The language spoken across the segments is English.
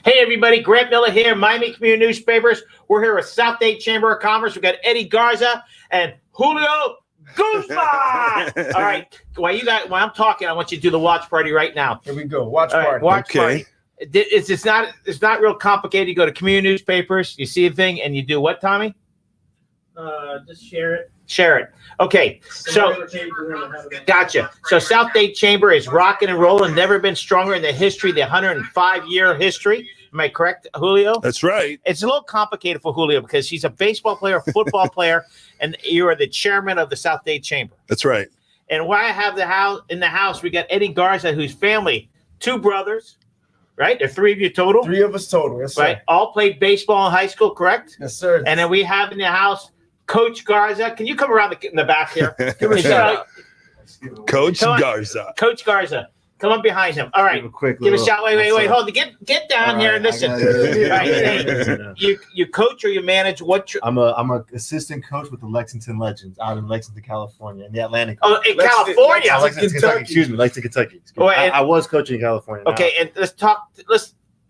Hey, everybody. Grant Miller here, Miami Community Newspapers. We're here at South Dade Chamber of Commerce. We've got Eddie Garza and Julio Guzman. All right. While I'm talking, I want you to do the watch party right now. Here we go. Watch party. Watch party. It's not real complicated. You go to Community Newspapers, you see a thing, and you do what, Tommy? Just share it. Share it. Okay, so gotcha. So South Dade Chamber is rocking and rolling. Never been stronger in the history, the 105-year history. Am I correct, Julio? That's right. It's a little complicated for Julio because he's a baseball player, football player, and you are the chairman of the South Dade Chamber. That's right. And why I have in the house, we got Eddie Garza, whose family, 2 brothers, right? There are 3 of you total. 3 of us total, yes, sir. Right? All played baseball in high school, correct? Yes, sir. And then we have in the house Coach Garza. Can you come around in the back here? Give me a shout. Coach Garza. Coach Garza. Come on behind him. All right. Give a shout. Wait. Hold on. Get down here and listen. You coach or you manage what? I'm an assistant coach with the Lexington Legends out in Lexington, California, in the Atlantic. Oh, in California. Lexington, Kentucky. Excuse me, Lexington, Kentucky. I was coaching in California. Okay, and let's talk.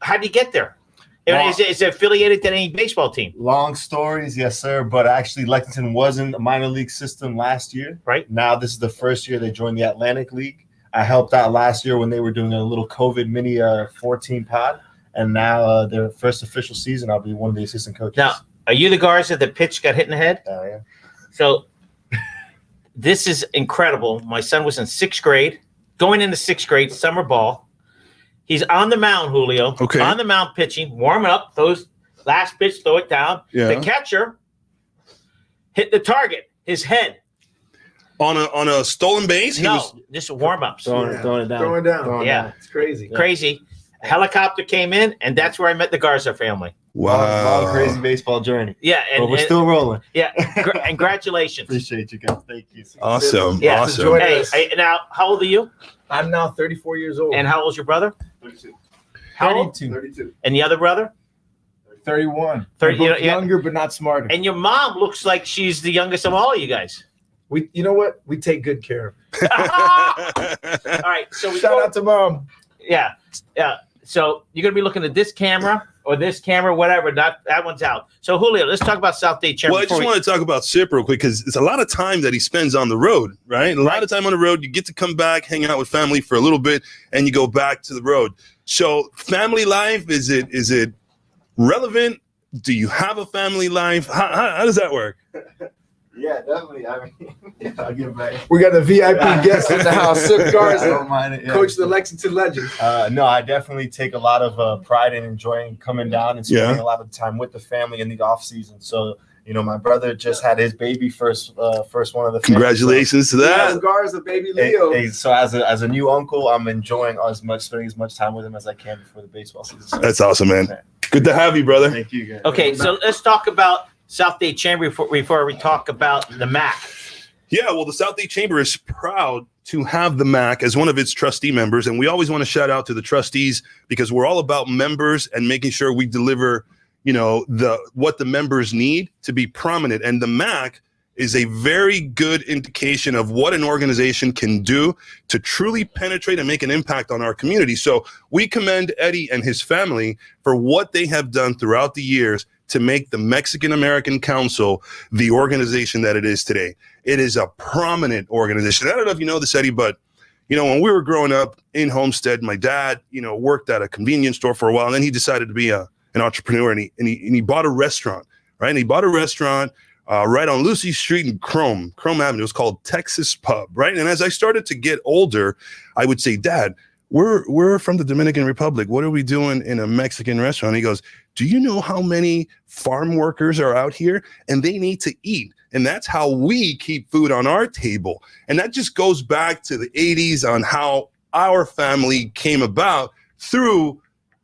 How do you get there? Is it affiliated to any baseball team? Long stories, yes, sir. But actually, Lexington was in the minor league system last year. Right. Now, this is the first year they joined the Atlantic League. I helped out last year when they were doing a little COVID mini 14 pod. And now their first official season, I'll be one of the assistant coaches. Now, are you the Garza that pitch got hit in the head? Yeah. So this is incredible. My son was in 6th grade, going into 6th grade, summer ball. He's on the mound, Julio. Okay. On the mound pitching, warming up. Those last pitch, throw it down. Yeah. The catcher hit the target, his head. On a stolen base? Just warm-ups. Throwing it down. Yeah. It's crazy. Crazy. A helicopter came in, and that's where I met the Garza family. Wow. Long, crazy baseball journey. Yeah. But we're still rolling. Yeah. Congratulations. Appreciate you guys. Thank you. Awesome. Yeah. Awesome. Hey, now, how old are you? I'm now 34 years old. And how old's your brother? 32. How old? 32. And the other brother? 31. 30, We're both younger, but not smarter. And your mom looks like she's the youngest of all of you guys. You know what? We take good care of her. All right. So Shout out to mom. Yeah. So you're gonna be looking at this camera or this camera, whatever. That one's out. So Julio, let's talk about South Dade Chamber. Well, I just want to talk about Sip real quick because it's a lot of time that he spends on the road, right? A lot of time on the road. You get to come back, hang out with family for a little bit, and you go back to the road. So family life, is it relevant? Do you have a family life? How does that work? Yeah, definitely. I mean, I'll get back. We got a VIP guest in the house, Sip Garza, I don't mind it. Yeah. coach of the Lexington Legends. No, I definitely take a lot of pride in enjoying coming down and spending a lot of time with the family in the off season. So, my brother just had his baby first one of the. Congratulations to that. Yes, Garza, baby Leo. So as a new uncle, I'm enjoying spending as much time with him as I can before the baseball season starts. That's awesome, man. Good to have you, brother. Thank you, guys. Okay, so let's talk about South Dade Chamber before we talk about the MAC. Yeah, well, the South Dade Chamber is proud to have the MAC as one of its trustee members, and we always want to shout out to the trustees because we're all about members and making sure we deliver, what the members need to be prominent. And the MAC is a very good indication of what an organization can do to truly penetrate and make an impact on our community. So we commend Eddie and his family for what they have done throughout the years to make the Mexican American Council the organization that it is today. It is a prominent organization. I don't know if you know this, Eddie, but when we were growing up in Homestead, my dad, worked at a convenience store for a while, and then he decided to be an entrepreneur, and he bought a restaurant, right? And he bought a restaurant right on Lucy Street in Chrome Avenue. It was called Texas Pub, right? And as I started to get older, I would say, Dad, we're from the Dominican Republic. What are we doing in a Mexican restaurant? He goes, do you know how many farm workers are out here and they need to eat? And that's how we keep food on our table. And that just goes back to the 80s on how our family came about through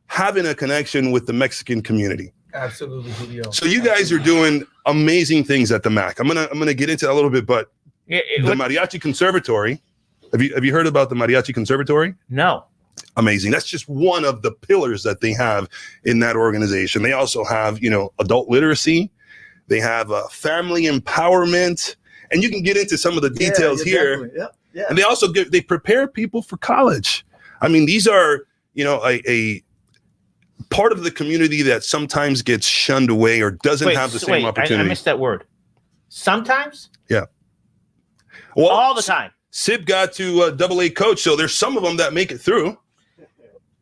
having a connection with the Mexican community. Absolutely, Julio. So you guys are doing amazing things at the MAC. I'm gonna get into that a little bit, but the Mariachi Conservatory. Have you heard about the Mariachi Conservatory? No. Amazing. That's just one of the pillars that they have in that organization. They also have, adult literacy. They have family empowerment, and you can get into some of the details here. Yeah. And they also they prepare people for college. I mean, these are, part of the community that sometimes gets shunned away or doesn't have the same opportunity. I missed that word. Sometimes? Yeah. Well, all the time. Sib got to AA coach, so there's some of them that make it through.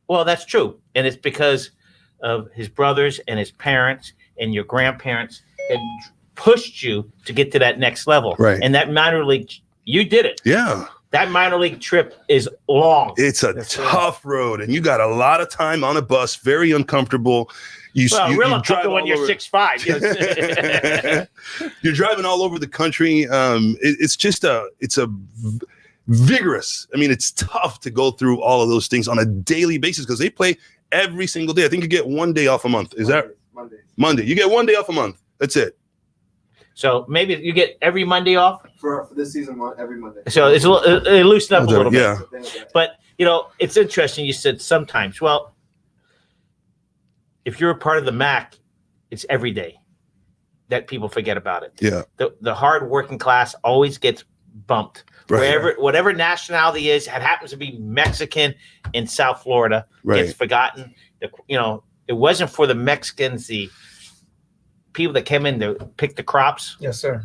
Well, that's true. And it's because of his brothers and his parents and your grandparents that pushed you to get to that next level. Right. And that minor league, you did it. Yeah. That minor league trip is long. It's a tough road, and you got a lot of time on a bus, very uncomfortable. Real uncomfortable when you're 6'5". You're driving all over the country. It's a vigorous. I mean, it's tough to go through all of those things on a daily basis because they play every single day. I think you get 1 day off a month. Is that Monday? You get 1 day off a month. That's it. So maybe you get every Monday off for this season, every Monday. So it's it loosened up a little bit. Yeah. But it's interesting. You said sometimes. Well, if you're a part of the MAC, it's every day that people forget about it. Yeah. The hard working class always gets bumped. Right. Whatever nationality is, it happens to be Mexican in South Florida, gets forgotten. It wasn't for the Mexicans, the people that came in to pick the crops. Yes, sir.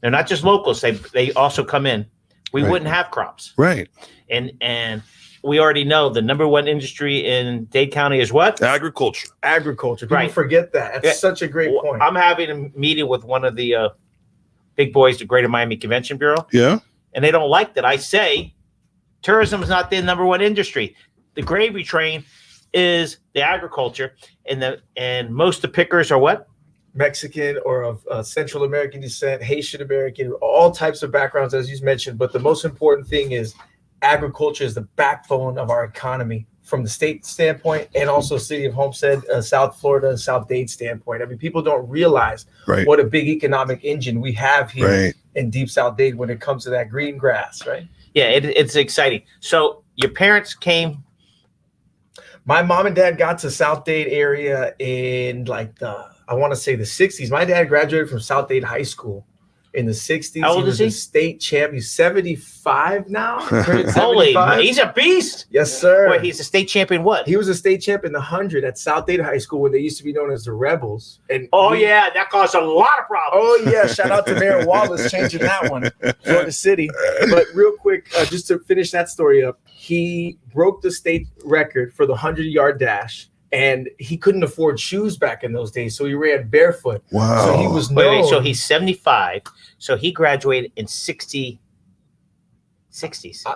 They're not just locals. They also come in. We wouldn't have crops. Right. And we already know the number one industry in Dade County is what? Agriculture. People forget that. That's such a great point. I'm having a meeting with one of the big boys, the Greater Miami Convention Bureau. Yeah. And they don't like that I say tourism is not the number one industry. The gravy train is the agriculture, and most of the pickers are what? Mexican or of Central American descent, Haitian American, all types of backgrounds, as you mentioned. But the most important thing is agriculture is the backbone of our economy from the state standpoint and also City of Homestead, South Florida, and South Dade standpoint. I mean, people don't realize what a big economic engine we have here in Deep South Dade when it comes to that green grass, right? Yeah, it's exciting. So your parents came. My mom and dad got to South Dade area in I want to say the 60s. My dad graduated from South Dade High School in the 60s. How old is he? A state champ. He's 75 now. Holy, he's a beast. Yes, sir. Wait, he's a state champion what? He was a state champ in the 100 at South Dade High School when they used to be known as the Rebels. And that caused a lot of problems. Oh, yeah. Shout out to Mayor Wallace changing that one for the city. But real quick, just to finish that story up, he broke the state record for the 100-yard dash. And he couldn't afford shoes back in those days, so he ran barefoot. Wow. So he was known. Wait, so he's 75. So he graduated in 60s.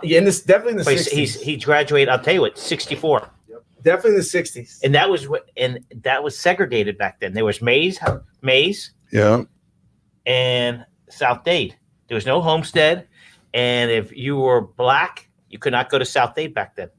Yeah, definitely in the 60s. He graduated, I'll tell you what, 64. Yep. Definitely in the 60s. And that was segregated back then. There was Mays, and South Dade. There was no Homestead. And if you were black, you could not go to South Dade back then.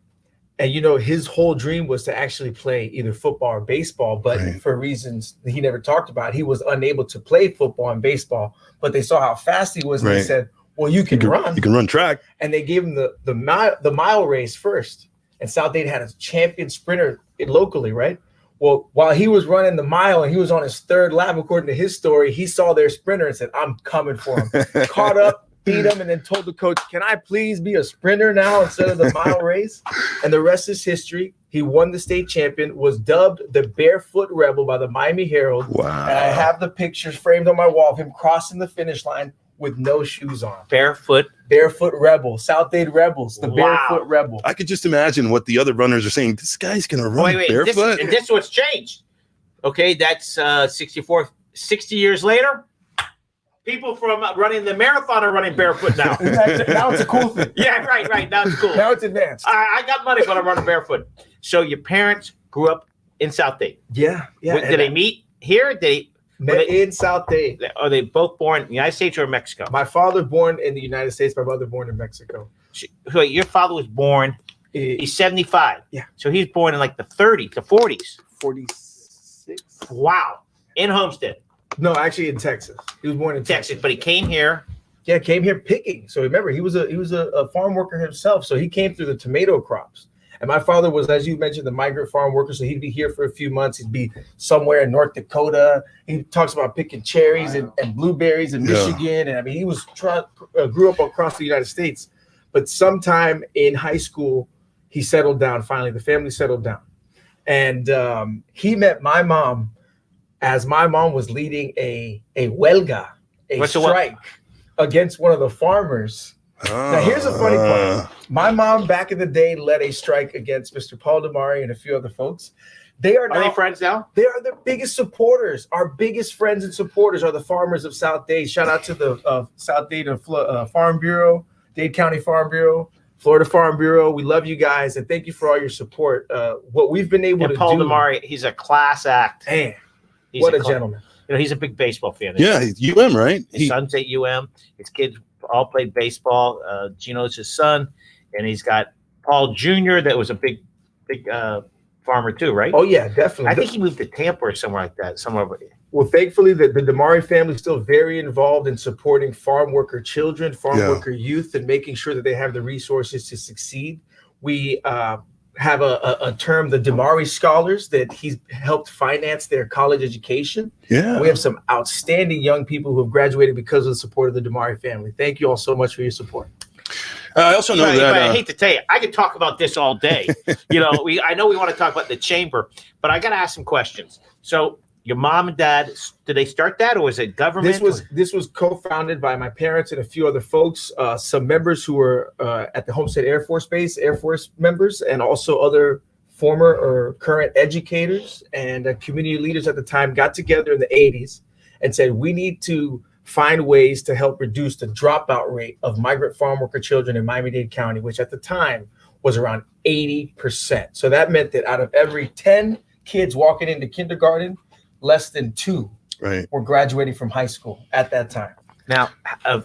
And, his whole dream was to actually play either football or baseball. But for reasons that he never talked about, he was unable to play football and baseball. But they saw how fast he was. And they said, well, you can run. You can run track. And they gave him the mile race first. And South Dade had a champion sprinter locally, right? Well, while he was running the mile and he was on his third lap, according to his story, he saw their sprinter and said, I'm coming for him. Caught up. Beat him and then told the coach, can I please be a sprinter now instead of the mile race? And the rest is history. He won the state champion, was dubbed the Barefoot Rebel by the Miami Herald. Wow. And I have the pictures framed on my wall of him crossing the finish line with no shoes on. Barefoot Rebel, South Dade Rebels, the Barefoot Rebel. I could just imagine what the other runners are saying. This guy's going to run barefoot. This is what's changed. Okay, that's 64. 60 years later, people from running the marathon are running barefoot now. Now it's a cool thing. Yeah, right. Now it's cool. Now it's advanced. I got money, but I'm running barefoot. So your parents grew up in South Dade. Yeah. Did they meet here? Met in South Dade. Are they both born in the United States or Mexico? My father born in the United States. My mother born in Mexico. Wait, your father was born. He's 75. Yeah. So he's born in like the 30s, the 40s. 46. Wow. In Homestead. No, actually in Texas. He was born in Texas, but he came here. Yeah, came here picking. So remember, he was a farm worker himself. So he came through the tomato crops. And my father was, as you mentioned, the migrant farm worker. So he'd be here for a few months. He'd be somewhere in North Dakota. He talks about picking cherries and blueberries in Michigan. And I mean, he was grew up across the United States. But sometime in high school, he settled down. Finally, the family settled down. And he met my mom as my mom was leading a huelga, a strike against one of the farmers. Now, here's a funny part. My mom back in the day led a strike against Mr. Paul DeMari and a few other folks. Are they friends now? They are the biggest supporters. Our biggest friends and supporters are the farmers of South Dade. Shout out to the South Dade Farm Bureau, Dade County Farm Bureau, Florida Farm Bureau. We love you guys, and thank you for all your support. What we've been able to do. Paul DeMari, he's a class act. Man, what a gentleman. You know, he's a big baseball fan. Yeah, he's UM, right? His son's at UM. His kids all played baseball. Gino's his son, and he's got Paul Jr. that was a big farmer too, right? Oh yeah, definitely. I think he moved to Tampa or somewhere like that. Well, thankfully, the DeMari family is still very involved in supporting farm worker children, farm worker youth, and making sure that they have the resources to succeed. We have a term, the DeMari Scholars, that he's helped finance their college education. Yeah, we have some outstanding young people who have graduated because of the support of the DeMari family. Thank you all so much for your support. I also know that. I hate to tell you, I could talk about this all day. You know, I know we want to talk about the chamber, but I got to ask some questions. So, your mom and dad, did they start that, or was it government? This was co-founded by my parents and a few other folks, some members who were at the Homestead Air Force Base, Air Force members, and also other former or current educators and community leaders at the time got together in the 80s and said, we need to find ways to help reduce the dropout rate of migrant farm worker children in Miami-Dade County, which at the time was around 80%. So that meant that out of every 10 kids walking into kindergarten, less than 2 were graduating from high school at that time. Now, how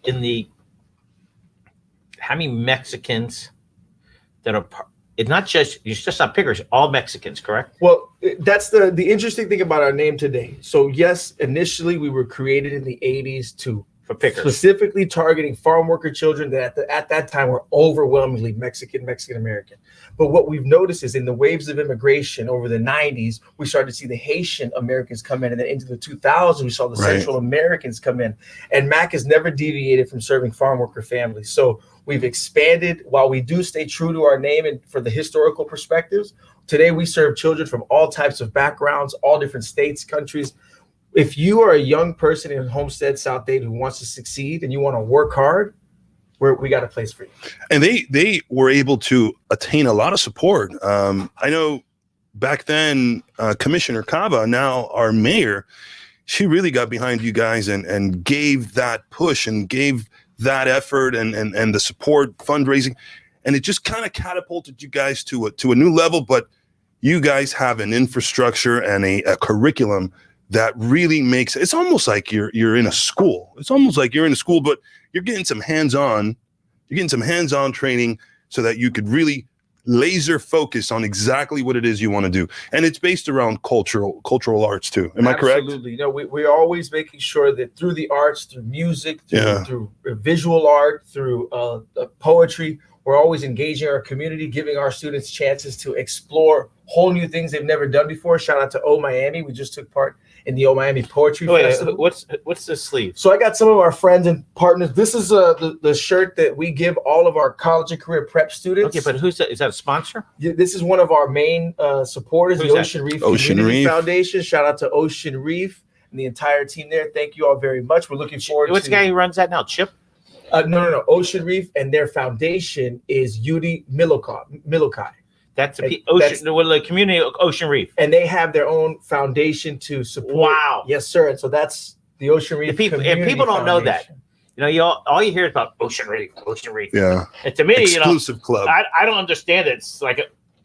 many Mexicans that are it's just not pickers, all Mexicans, correct? Well, that's the interesting thing about our name today. So yes, initially we were created in the 80s for pickers, specifically targeting farm worker children that at that time were overwhelmingly Mexican American. But what we've noticed is in the waves of immigration over the 90s, we started to see the Haitian Americans come in, and then into the 2000s, we saw the Central Americans come in. And MAC has never deviated from serving farm worker families. So we've expanded while we do stay true to our name and for the historical perspectives. Today, we serve children from all types of backgrounds, all different states, countries. If you are a young person in Homestead, South Dade who wants to succeed and you want to work hard, we got a place for you. And they were able to attain a lot of support. I know back then, Commissioner Cava, now our mayor, she really got behind you guys and gave that push and gave that effort and the support, fundraising, and it just kind of catapulted you guys to a new level. But you guys have an infrastructure and a curriculum that really makes it's almost like you're in a school. It's almost like you're in a school, but you're getting some hands-on training so that you could really laser focus on exactly what it is you want to do. And it's based around cultural arts too. Am I correct? Absolutely. You know, we're always making sure that through the arts, through music, through visual art, through poetry, we're always engaging our community, giving our students chances to explore whole new things they've never done before. Shout out to O Miami. We just took part in the O Miami Poetry Festival. What's the sleeve? So I got some of our friends and partners. This is the shirt that we give all of our college and career prep students. Okay, but who's that? Is that a sponsor? Yeah, this is one of our main supporters, Who's the that? Ocean Reef Ocean Community Reef Foundation. Shout out to Ocean Reef and the entire team there. Thank you all very much. We're looking forward What's to the guy who runs that now? Chip? No. Ocean Reef, and their foundation is Yudi Milokai. That's the community Ocean Reef. And they have their own foundation to support. Wow. Yes, sir. And so that's the Ocean Reef. People don't know that. You know, all you hear is about Ocean Reef. Yeah. And to me, exclusive club. I don't understand it. It's like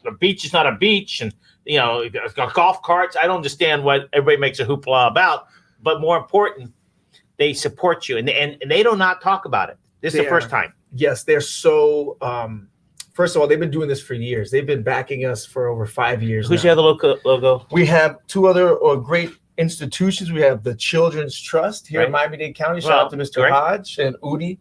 a beach is not a beach, and it's got golf carts. I don't understand what everybody makes a hoopla about. But more important, they support you, and they do not talk about it. This is the first time. Yes, they're so. First of all, they've been doing this for years. They've been backing us for over 5 years. Who's now. the other logo? We have two other great institutions. We have the Children's Trust here in Miami-Dade County. Shout out to Mr. Hodge and Udi,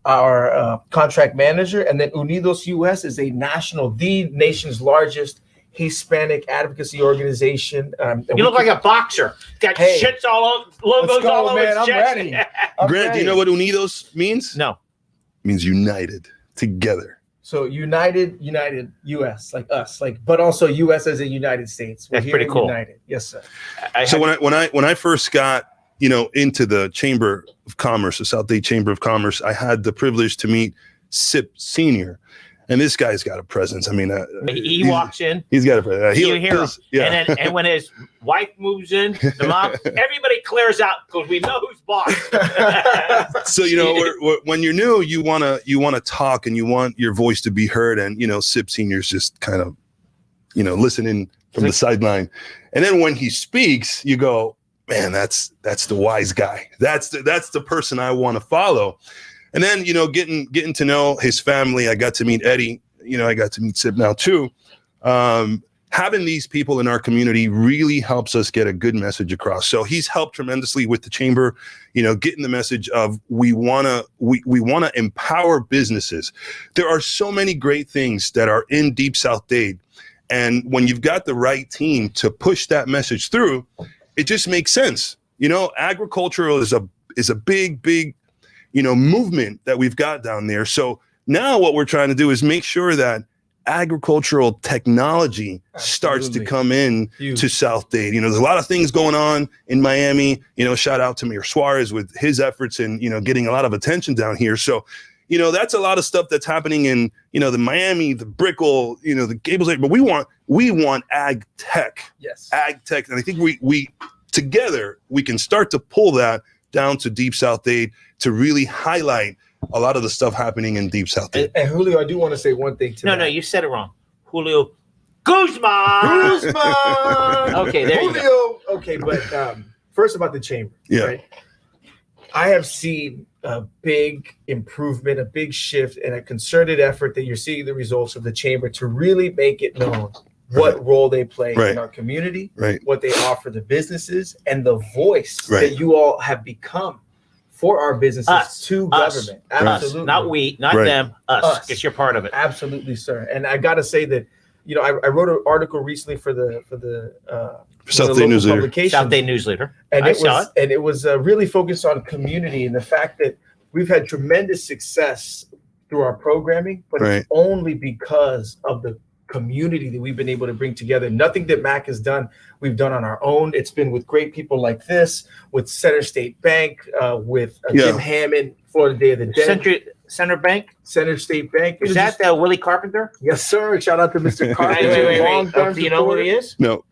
our contract manager. And then Unidos US is the nation's largest Hispanic advocacy organization. You look like a boxer. Got shits all over, logos all over his I'm chest. ready. Grant, do you know what Unidos means? No. It means united, together. So United, U.S. like us, but also U.S. as a United States. That's pretty cool. United, yes, sir. So when I first got into the Chamber of Commerce, the South Dade Chamber of Commerce, I had the privilege to meet Sip Senior, and this guy's got a presence. I mean, he walks in. He's got a presence. You hear him, and when his wife moves in, the mom, everybody clears out because we know who's boss. So when you're new, you wanna talk and you want your voice to be heard, and Sip Senior's just kind of listening from the sideline, and then when he speaks, you go, man, that's the wise guy. That's the person I want to follow. And then, getting to know his family, I got to meet Eddie, I got to meet Sip now too. Having these people in our community really helps us get a good message across. So he's helped tremendously with the chamber, getting the message of we want to empower businesses. There are so many great things that are in Deep South Dade. And when you've got the right team to push that message through, it just makes sense. Agricultural is a big, movement that we've got down there. So now what we're trying to do is make sure that agricultural technology starts to come in to South Dade. There's a lot of things going on in Miami. Shout out to Mayor Suarez with his efforts and, getting a lot of attention down here. So, that's a lot of stuff that's happening in, the Miami, the Brickell, the Gables area. But we want ag tech. Yes. Ag tech. And I think we together, we can start to pull that down to Deep South Dade to really highlight a lot of the stuff happening in Deep South Dade. And Julio, I do want to say one thing to No, you said it wrong. Julio Guzman. Okay, there Julio, you go. Okay, but first about the chamber. Yeah. Right? I have seen a big improvement, a big shift, and a concerted effort that you're seeing the results of the chamber to really make it known what role they play in our community, what they offer the businesses, and the voice that you all have become for our businesses to government. Absolutely. Us. Not we, not them, us. Because you're part of it. Absolutely, sir. And I got to say that, I wrote an article recently for the South Dade Newsletter. South Dade Newsletter. And it was really focused on community and the fact that we've had tremendous success through our programming, but it's only because of the community that we've been able to bring together. Nothing that Mac has done, we've done on our own. It's been with great people like this, with Center State Bank, with Jim Hammond, Florida Day of the Dead. Center Bank? Center State Bank. Is that Willie Carpenter? Yes, sir. Shout out to Mr. Carpenter. Wait. Do you know who he is? No.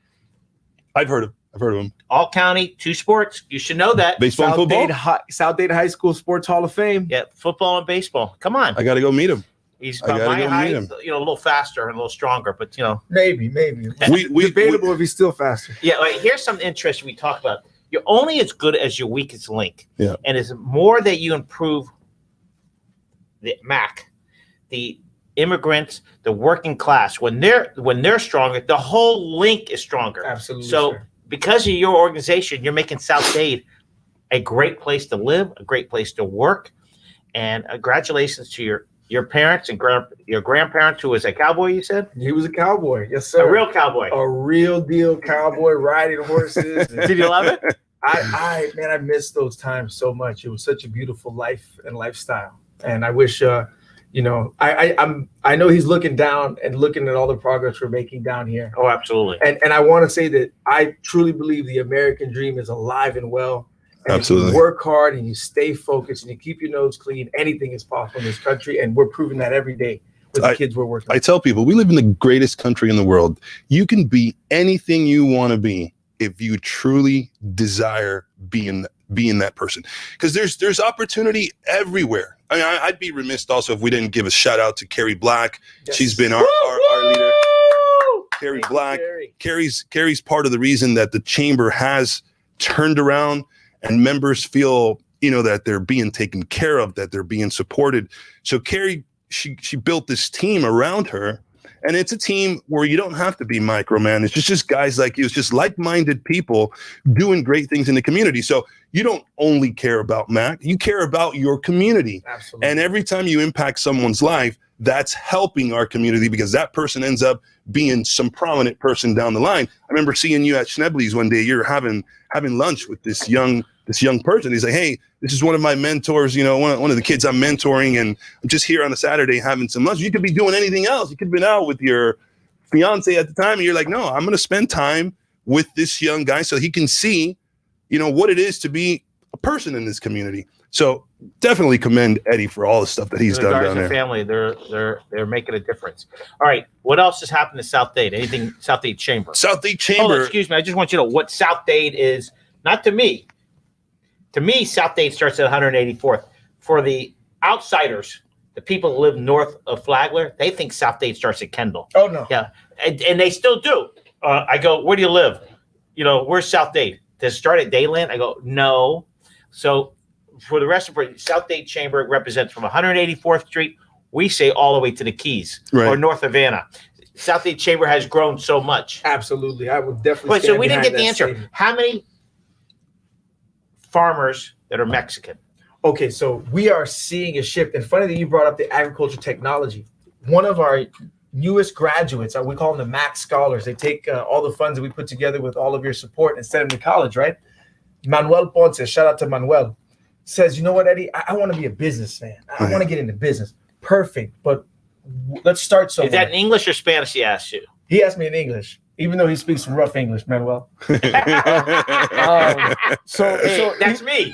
I've heard of him. All County, 2 sports. You should know that. Baseball and football? South Dade High School Sports Hall of Fame. Yeah, football and baseball. Come on. I got to go meet him. He's about my height, a little faster and a little stronger, but maybe. Debatable if he's still faster. Yeah, here's something interesting we talk about. You're only as good as your weakest link. Yeah. And it's more that you improve the MAC, the immigrants, the working class. When they're stronger, the whole link is stronger. Absolutely. So because of your organization, you're making South Dade a great place to live, a great place to work, and congratulations to your parents and your grandparents, who was a cowboy, you said? He was a cowboy. Yes, sir. A real cowboy. A real deal cowboy riding horses. Did you love it? I miss those times so much. It was such a beautiful life and lifestyle. And I wish, I know he's looking down and looking at all the progress we're making down here. Oh, absolutely. And I want to say that I truly believe the American dream is alive and well. And absolutely. If you work hard and you stay focused and you keep your nose clean, anything is possible in this country. And we're proving that every day with the kids we're working with. I tell people, we live in the greatest country in the world. You can be anything you want to be if you truly desire being that person. Because there's opportunity everywhere. I mean, I'd be remiss also if we didn't give a shout out to Carrie Black. Yes. She's been our leader. Carrie Black. Carrie's part of the reason that the chamber has turned around and members feel, that they're being taken care of, that they're being supported. So Carrie, she built this team around her, and it's a team where you don't have to be micromanaged. It's just guys like you. It's just like-minded people doing great things in the community. So you don't only care about Mac, you care about your community. Absolutely. And every time you impact someone's life, that's helping our community because that person ends up being some prominent person down the line. I remember seeing you at Schnebley's one day. You're having lunch with this young this young person. He's like, hey, this is one of my mentors, you know, one of the kids I'm mentoring, and I'm just here on a Saturday having some lunch. You could be doing anything else. You could have been out with your fiance at the time, and you're like, no, I'm going to spend time with this young guy so he can see, you know, what it is to be a person in this community. So definitely commend Eddie for all the stuff that he's done down there. Family, they're making a difference. All right, what else has happened to South Dade? Anything South Dade Chamber? South Dade Chamber. Oh, excuse me. I just want you to know what South Dade is. Not to me. To me, South Dade starts at 184th. For the outsiders, the people who live north of Flagler, they think South Dade starts at Kendall. Oh no. Yeah, and they still do. I go, where do you live? You know, where's South Dade? Does it start at Dayland? I go, no. So for the rest of it, South Dade Chamber represents from 184th Street, we say all the way to the Keys or North Havana. South Dade Chamber has grown so much. Absolutely. I would definitely. But so we didn't get the answer. Statement. How many farmers that are Mexican? Okay, so we are seeing a shift. And funny that you brought up the agriculture technology. One of our newest graduates, we call them the Max Scholars. They take all the funds that we put together with all of your support and send them to college, right? Manuel Ponce, shout out to Manuel, says, you know what, Eddie, I want to be a businessman. I want to get into business. Perfect. But let's start somewhere. Is that in English or Spanish he asked you? He asked me in English, even though he speaks some rough English, Manuel. So that's me.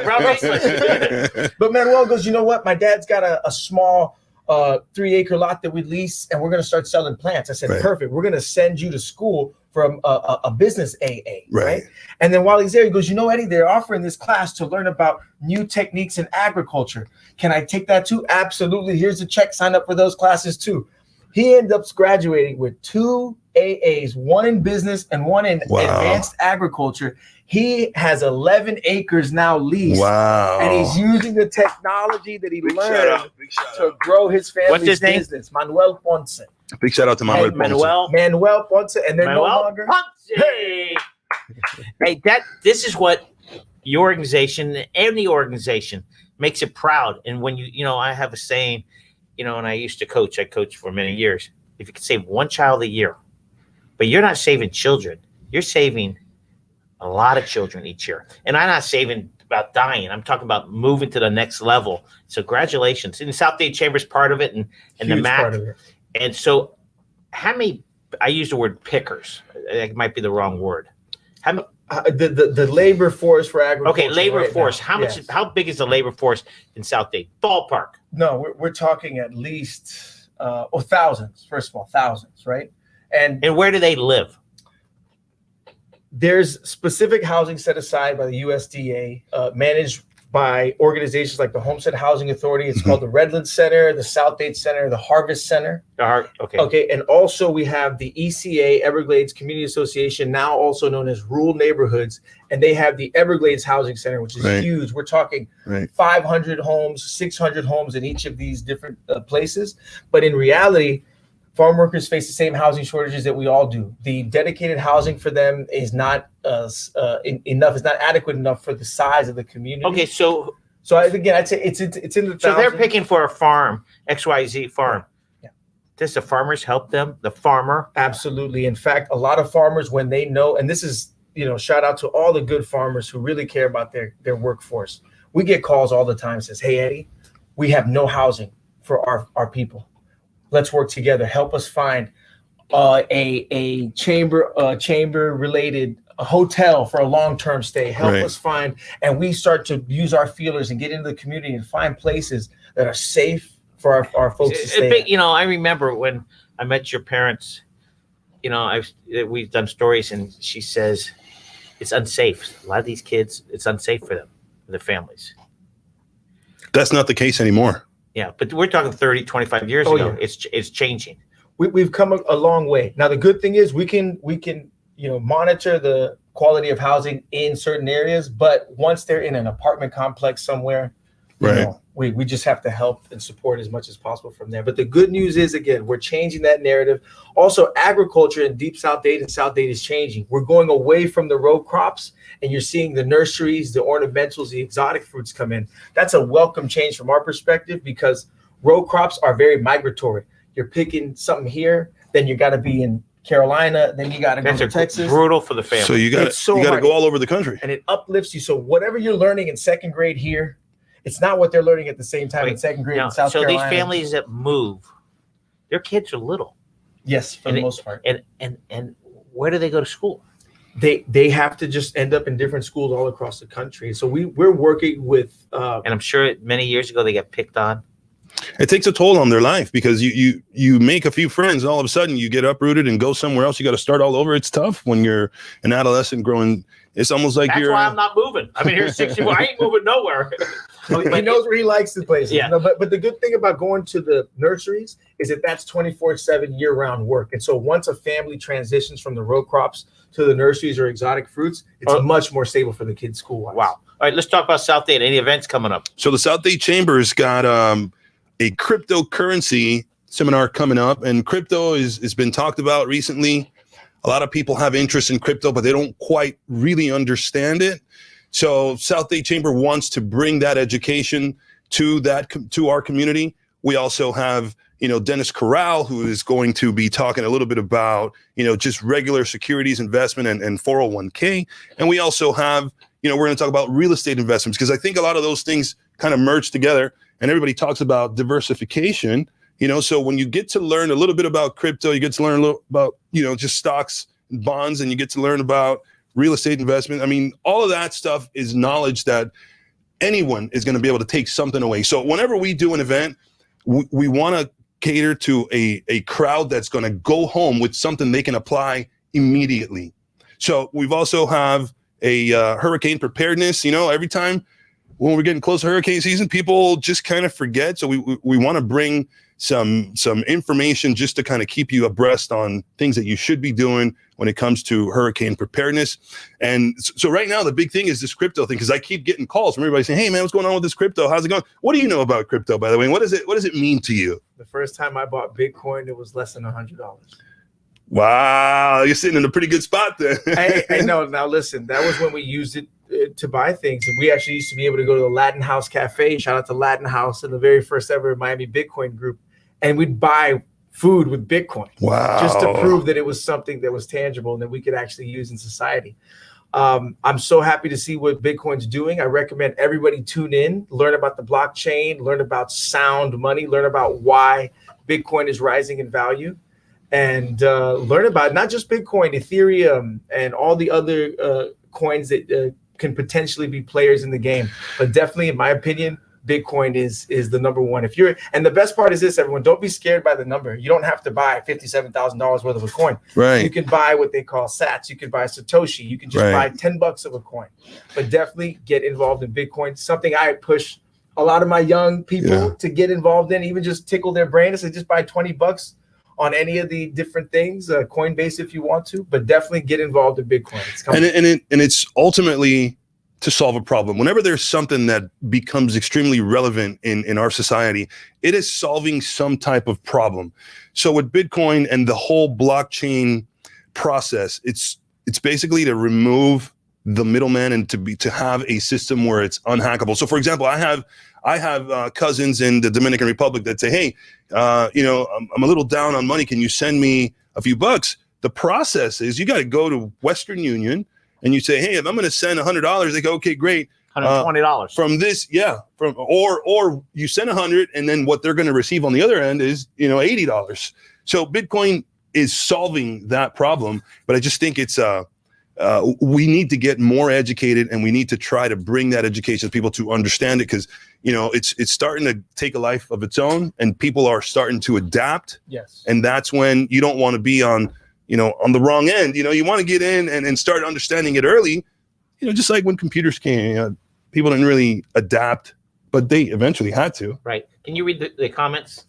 Rough English. But Manuel goes, you know what? My dad's got a small 3-acre lot that we lease, and we're going to start selling plants. I said, perfect. We're going to send you to school from a business AA, right? And then while he's there, he goes, you know, Eddie, they're offering this class to learn about new techniques in agriculture. Can I take that too? Absolutely. Here's the check. Sign up for those classes too. He ended up graduating with 2 AAs, one in business and one in advanced agriculture. He has 11 acres now leased. Wow. And he's using the technology that he learned to grow his family's business. Manuel Ponce. Big shout out to Manuel Ponce. Manuel Ponce. And then no longer. Hey, this is what your organization, any organization, makes it proud. And when you know, I have a saying, you know, and I coached for many years. If you could save one child a year, but you're not saving children, you're saving a lot of children each year. And I'm not saving about dying. I'm talking about moving to the next level. So congratulations. And South Dade Chamber's part of it, and the MAC. Part of it. And so how many, I use the word pickers. That might be the wrong word. How many, the labor force for agriculture. Okay, labor force. Now. How big is the labor force in South Dade? Ballpark. No, we're talking at least thousands. First of all, thousands, right? And where do they live? There's specific housing set aside by the USDA, managed by organizations like the Homestead Housing Authority. It's called the Redland Center, the South Dade Center, the Harvest Center. Okay. And also we have the ECA, Everglades Community Association, now also known as Rural Neighborhoods. And they have the Everglades Housing Center, which is huge. We're talking 500 homes, 600 homes in each of these different places. But in reality, farm workers face the same housing shortages that we all do. The dedicated housing for them is not enough. It's not adequate enough for the size of the community. Okay, so again, I'd say it's in the thousands. So they're picking for a farm, XYZ farm. Yeah. Does the farmers help them? The farmer? Absolutely. In fact, a lot of farmers, when they know, and this is, you know, shout out to all the good farmers who really care about their workforce. We get calls all the time. Says, hey, Eddie, we have no housing for our people. Let's work together. Help us find a chamber related hotel for a long-term stay. Help us find, and we start to use our feelers and get into the community and find places that are safe for our folks to stay. You know, I remember when I met your parents. You know, we've done stories, and she says it's unsafe. A lot of these kids, it's unsafe for them and their families. That's not the case anymore. Yeah, but we're talking 30, 25 years ago. Yeah. It's changing. We've come a long way. Now, the good thing is we can monitor the quality of housing in certain areas, but once they're in an apartment complex somewhere, you know, we just have to help and support as much as possible from there. But the good news is, again, we're changing that narrative. Also, agriculture in deep South Dade and South Dade is changing. We're going away from the row crops, and you're seeing the nurseries, the ornamentals, the exotic fruits come in. That's a welcome change from our perspective, because row crops are very migratory. You're picking something here, then you got to be in Carolina, then you got to go That's to Texas. brutal for the family. So you got It's so to hard. go all over the country. And it uplifts you. So whatever you're learning in second grade here, it's not what they're learning at the same time in second grade Now, in South so Carolina. these families that move, their kids are little. Yes, for the most part. And where do they go to school? They have to just end up in different schools all across the country. So we're working with And I'm sure many years ago they got picked on. It takes a toll on their life because you make a few friends and all of a sudden you get uprooted and go somewhere else. You got to start all over. It's tough when you're an adolescent growing. It's almost like That's you're. why I'm not moving. I mean, here's 64. I ain't moving nowhere. he knows where he likes the places. Yeah. No, but the good thing about going to the nurseries is that that's 24/7 year-round work. And so once a family transitions from the row crops to the nurseries or exotic fruits, it's much more stable for the kids school-wise. Wow. All right, let's talk about South Dade. Any events coming up? So the South Dade Chamber's got a cryptocurrency seminar coming up, and crypto has been talked about recently. A lot of people have interest in crypto, but they don't quite really understand it. So South Dade Chamber wants to bring that education to our community. We also have, Dennis Corral, who is going to be talking a little bit about, just regular securities investment and 401k. And we also have, we're going to talk about real estate investments, because I think a lot of those things kind of merge together, and everybody talks about diversification. So when you get to learn a little bit about crypto, you get to learn a little about, just stocks and bonds, and you get to learn about real estate investment. I mean, all of that stuff is knowledge that anyone is going to be able to take something away. So whenever we do an event, we want to cater to a crowd that's going to go home with something they can apply immediately. So we've also have a hurricane preparedness. Every time when we're getting close to hurricane season, people just kind of forget. So we want to bring some information just to kind of keep you abreast on things that you should be doing when it comes to hurricane preparedness. And so right now, the big thing is this crypto thing, because I keep getting calls from everybody saying, "Hey man, what's going on with this crypto? How's it going?" What do you know about crypto, by the way? What does it mean to you? The first time I bought Bitcoin, it was less than $100. Wow, you're sitting in a pretty good spot there. I know. Now listen, that was when we used it to buy things. And we actually used to be able to go to the Latin House Cafe. Shout out to Latin House, and the very first ever Miami Bitcoin group. And we'd buy food with Bitcoin. Wow. Just to prove that it was something that was tangible and that we could actually use in society. I'm so happy to see what Bitcoin's doing. I recommend everybody tune in, learn about the blockchain, learn about sound money, learn about why Bitcoin is rising in value, and learn about not just Bitcoin, Ethereum, and all the other coins that can potentially be players in the game. But definitely, in my opinion, Bitcoin is the number one. And the best part is this, everyone, don't be scared by the number. You don't have to buy $57,000 worth of a coin. Right. You can buy what they call sats. You can buy Satoshi. You can just buy $10 of a coin. But definitely get involved in Bitcoin. Something I push a lot of my young people to get involved in, even just tickle their brain and say, just buy $20 on any of the different things, Coinbase if you want to, but definitely get involved in Bitcoin. It's coming. And it's ultimately to solve a problem. Whenever there's something that becomes extremely relevant in our society, it is solving some type of problem. So with Bitcoin and the whole blockchain process, it's basically to remove the middleman and to have a system where it's unhackable. So for example, I have cousins in the Dominican Republic that say, "Hey, I'm a little down on money. Can you send me a few bucks?" The process is you got to go to Western Union and you say, "Hey, if I'm going to send $100," they go, "Okay, great. $120 from this." Yeah. Or you send 100 and then what they're going to receive on the other end is, $80. So Bitcoin is solving that problem. But I just think it's, we need to get more educated, and we need to try to bring that education to people to understand it, because, it's starting to take a life of its own, and people are starting to adapt. Yes. And that's when you don't want to be on the wrong end. You want to get in and start understanding it early. Just like when computers came, people didn't really adapt, but they eventually had to. Right. Can you read the comments?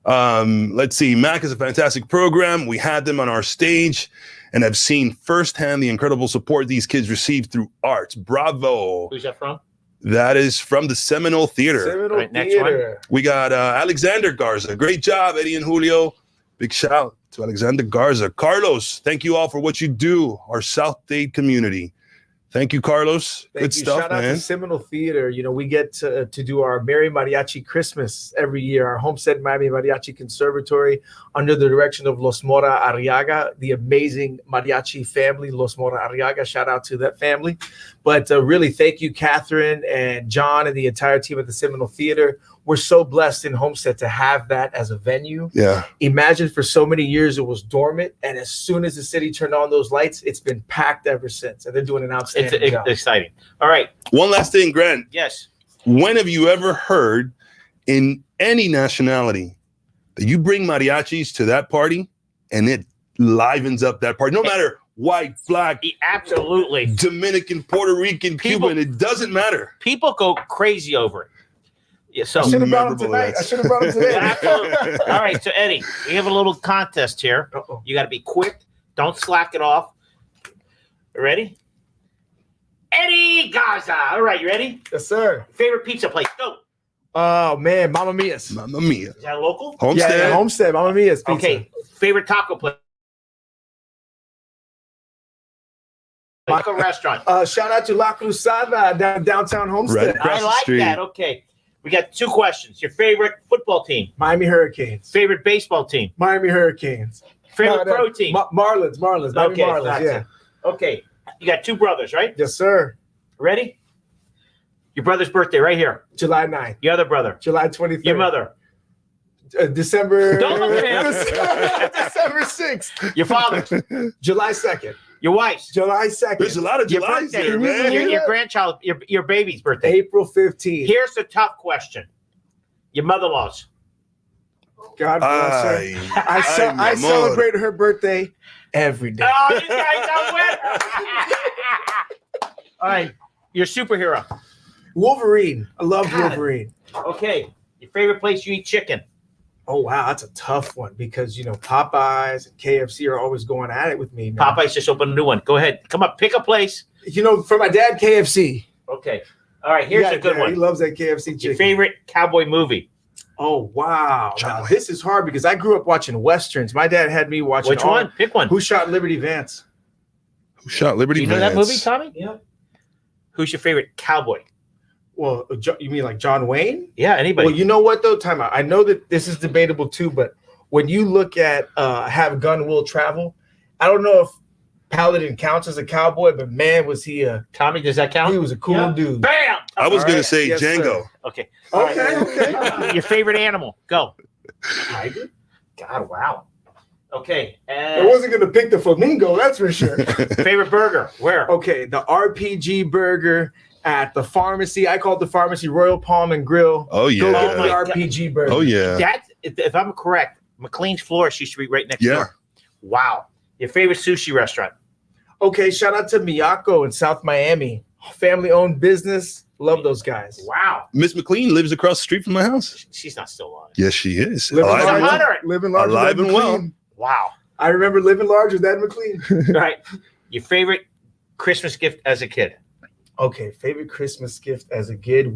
Let's see. Mac is a fantastic program. We had them on our stage, and I've seen firsthand the incredible support these kids receive through arts. Bravo. Who's that from? That is from the Seminole Theater. Seminole Right, next Theater. We got Alexander Garza. Great job, Eddie and Julio. Big shout out to Alexander Garza. Carlos, thank you all for what you do, our South Dade community. Thank you, Carlos. Thank Good you. stuff, Shout out man. to Seminole Theater. You know, we get to do our Merry Mariachi Christmas every year, our Homestead Miami Mariachi Conservatory under the direction of Los Mora Arriaga, the amazing mariachi family, Los Mora Arriaga. Shout out to that family. But really, thank you, Catherine and John and the entire team at the Seminole Theater. We're so blessed in Homestead to have that as a venue. Yeah. Imagine for so many years it was dormant, and as soon as the city turned on those lights, it's been packed ever since, and they're doing an outstanding job. It's exciting. All right. One last thing, Grant. Yes. When have you ever heard in any nationality that you bring mariachis to that party and it livens up that party? No matter white, black, Absolutely. Dominican, Puerto Rican, People- Cuban, it doesn't matter. People go crazy over it. Yeah, so I should have brought him Memorable tonight. events. I should have brought him today. Absolutely. All right. So Eddie, we have a little contest here. Uh-oh. You got to be quick. Don't slack it off. Ready? Eddie Garza. All right. You ready? Yes, sir. Favorite pizza place? Go. Oh man, Mamma Mia's. Mamma mia. Is that local? Homestead. Yeah, Homestead, Mamma Mia's pizza. Okay. Favorite taco place? Taco restaurant. Shout out to La Cruzada downtown Homestead. Right across I the like street. that. Okay. We got 2 questions. Your favorite football team? Miami Hurricanes. Favorite baseball team? Miami Hurricanes. Favorite pro team? Marlins. Miami Okay, Marlins. that's Yeah. it. Okay. You got 2 brothers, right? Yes, sir. Ready? Your brother's birthday right here. July 9th. Your other brother. July 23rd. Your mother. December. Don't look at him. December 6th. Your father. July 2nd. Your wife's. July 2nd. There's a lot of Your Julys birthday. here, man. Your grandchild. Your baby's birthday. April 15th. Here's the tough question. Your mother-in-law's. God bless her. I Ay, mi amor. celebrate her birthday every day. Oh, you guys don't win. All right. Your superhero. Wolverine. I love God. Wolverine. Okay. Your favorite place you eat chicken. Oh wow, that's a tough one because Popeyes and KFC are always going at it with me. Man. Popeyes just opened a new one. Go ahead. Come up. Pick a place. For my dad, KFC. Okay. All right. Here's a good He one. loves that KFC chicken. Your favorite cowboy movie. Oh wow, now, this is hard because I grew up watching westerns. My dad had me watching. Which one? Pick one. Who Shot Liberty Vance? Who shot Liberty Do you know that Vance? movie, Tommy? Yeah. Who's your favorite cowboy? Well, you mean like John Wayne? Yeah, anybody. Well, you know what though, time out. I know that this is debatable too, but when you look at Have Gun Will Travel, I don't know if Paladin counts as a cowboy, but man, was he Tommy, does that count? he was a cool Yeah. dude. Bam! I was All going to right. say Yes, Django. sir. Okay. All right. Okay. Your favorite animal? Go. Tiger? God, wow. Okay. I wasn't gonna pick the flamingo, that's for sure. Favorite burger? Where? Okay, the RPG burger at the pharmacy. I call it the pharmacy Royal Palm and Grill. Oh, Go yeah. get Oh, the my RPG burger. Oh, yeah. That, if I'm correct, McLean's Florist used to be right next Yeah. door. Wow. Your favorite sushi restaurant? Okay, shout out to Miyako in South Miami. Family-owned business. Love those guys. Wow. Miss McLean lives across the street from my house. She's not still alive. Yes, she is. Living Alive and large, well. well. living large with Alive Ed and well. McLean. Wow. I remember living large with Ed McLean. All right. Your favorite Christmas gift as a kid? Okay, favorite Christmas gift as a kid.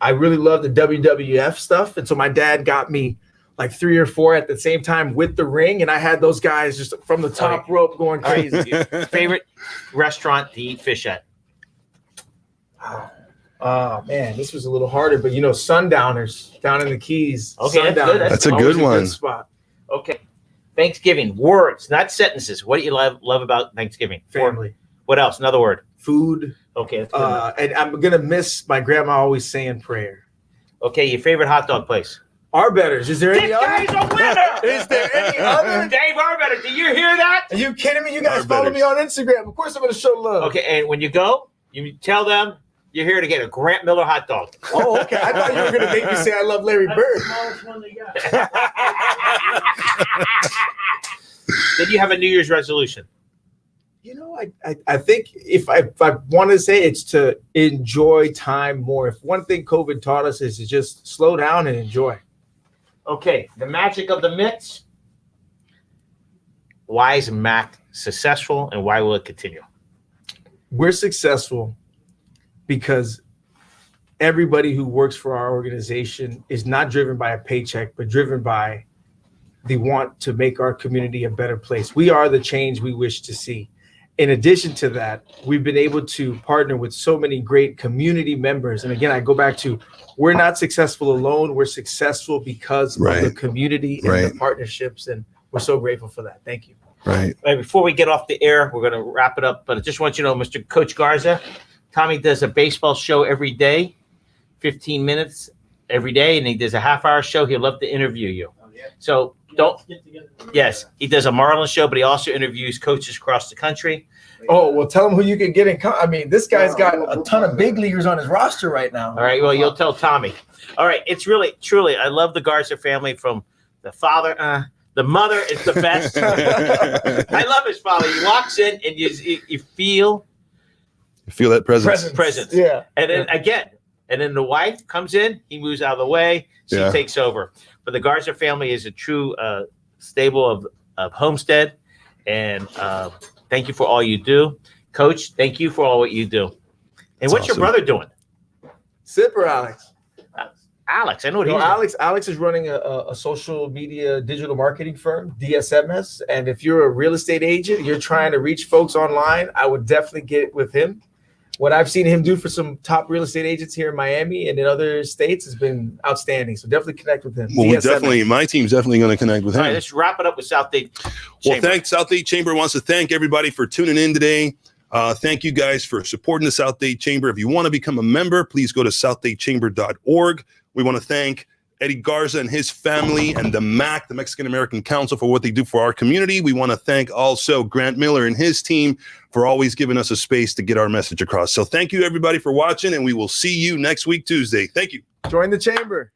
I really love the WWF stuff, and so my dad got me like 3 or 4 at the same time with the ring, and I had those guys just from the top rope going All right. crazy. Favorite restaurant to eat fish at? Oh man, this was a little harder, but Sundowners down in the Keys. Okay, that's good. Sundowners, That's a always good one. spot. Okay. Thanksgiving. Words, not sentences. What do you love about Thanksgiving? Family, What else? Another word. food, Okay. That's good. and I'm gonna miss my grandma always saying prayer. Okay. Your favorite hot dog place? Arbetters. Is there any This guy's other? a winner. Is there any other? Dave Arbetter. Do you hear that? Are you kidding me? You guys Arbetters. follow me on Instagram. Of course, I'm gonna show love. Okay. And when you go, you tell them you're here to get a Grant Miller hot dog. Oh, okay. I thought you were gonna make me say I love Larry That's the Bird. smallest one they got. Then you have a New Year's resolution. I think if I want to say it's to enjoy time more. If one thing COVID taught us is to just slow down and enjoy. Okay. The magic of the mitts. Why is Mac successful and why will it continue? We're successful because everybody who works for our organization is not driven by a paycheck, but driven by the want to make our community a better place. We are the change we wish to see. in addition to that, we've been able to partner with so many great community members. And again, I go back to, we're not successful alone. We're successful because of the community and the partnerships. And we're so grateful for that. Thank you. Right. Before we get off the air, we're going to wrap it up. But I just want you to know, Mr. Coach Garza, Tommy does a baseball show every day, 15 minutes every day. And he does a half-hour show. He'd love to interview you. So don't. Yes, he does a Marlins show, but he also interviews coaches across the country. Oh, well, tell him who you can get in. I mean, this guy's got a ton of big leaguers on his roster right now. All right, well, you'll tell Tommy. All right, it's really, truly, I love the Garza family from the father. The mother is the best. I love his father. He walks in and you feel that presence. Yeah. And then again, and then the wife comes in, he moves out of the way, she takes over. But the Garza family is a true stable of Homestead. And thank you for all you do. Coach, thank you for all what you do. And what's your brother doing? Sipper Alex. Alex, I know what he's doing. Alex is running a social media digital marketing firm, DSMS. And if you're a real estate agent, you're trying to reach folks online, I would definitely get with him. What I've seen him do for some top real estate agents here in Miami and in other states has been outstanding. So definitely connect with him. Well, my team's definitely going to connect with him. All right, let's wrap it up with South Dade Chamber. Well, South Dade Chamber wants to thank everybody for tuning in today. Thank you guys for supporting the South Dade Chamber. If you want to become a member, please go to southdadechamber.org. We want to thank Eddie Garza and his family and the MAC, the Mexican American Council, for what they do for our community. We want to thank also Grant Miller and his team for always giving us a space to get our message across. So thank you, everybody, for watching, and we will see you next week, Tuesday. Thank you. Join the chamber.